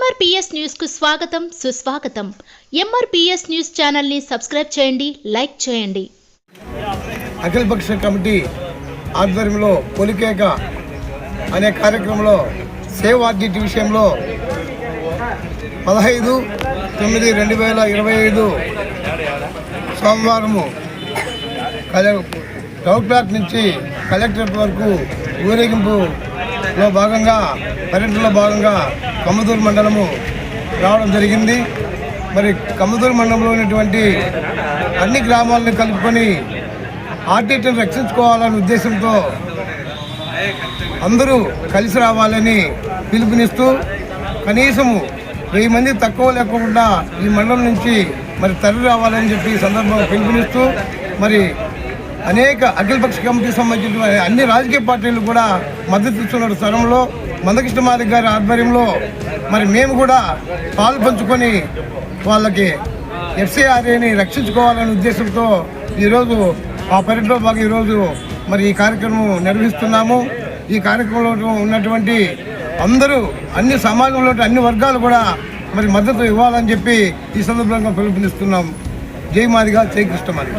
MRPS news కు స్వాగతం సుస్వాగతం. ఎంఆర్పీఎస్ న్యూస్ ఛానల్ ని సబ్స్క్రైబ్ చేయండి, లైక్ చేయండి. అఖిలపక్ష కమిటీ ఆధ్వర్యంలో పొలికేక అనే కార్యక్రమంలో సేవ్ ఆర్డిట్ విషయంలో 15/9/2025 సోమవారము గౌట్పేట నుంచి కలెక్టరేట్ వరకు ఊరేగింపులో భాగంగా పర్యటనలో భాగంగా కమ్మదూరు మండలము రావడం జరిగింది. మరి కమ్మదూరు మండలంలో ఉన్నటువంటి అన్ని గ్రామాలను కలుపుకొని ఆర్డిట్ను రక్షించుకోవాలనే ఉద్దేశంతో అందరూ కలిసి రావాలని పిలుపునిస్తూ కనీసము 1000 మంది తక్కువ లేకుండా ఈ మండలం నుంచి మరి తరలి రావాలని చెప్పి ఈ సందర్భంగా పిలుపునిస్తూ మరి అనేక అఖిలపక్ష కమిటీకి సంబంధించిన అన్ని రాజకీయ పార్టీలు కూడా మద్దతు ఇస్తున్న తరంలో మందకృష్ణ మాదిగ గారి ఆధ్వర్యంలో మరి మేము కూడా పాలు పంచుకొని వాళ్ళకి ఎఫ్సిఆర్ఏని రక్షించుకోవాలనే ఉద్దేశంతో ఈరోజు ఆ పర్యటనలో భాగంగా ఈరోజు మరి ఈ కార్యక్రమం నిర్వహిస్తున్నాము. ఈ కార్యక్రమంలో ఉన్నటువంటి అందరూ అన్ని సమాజంలో అన్ని వర్గాలు కూడా మరి మద్దతు ఇవ్వాలని చెప్పి ఈ సందర్భంగా పిలుపునిస్తున్నాం. జై మాదిగ, జై కృష్ణ మాదిగ.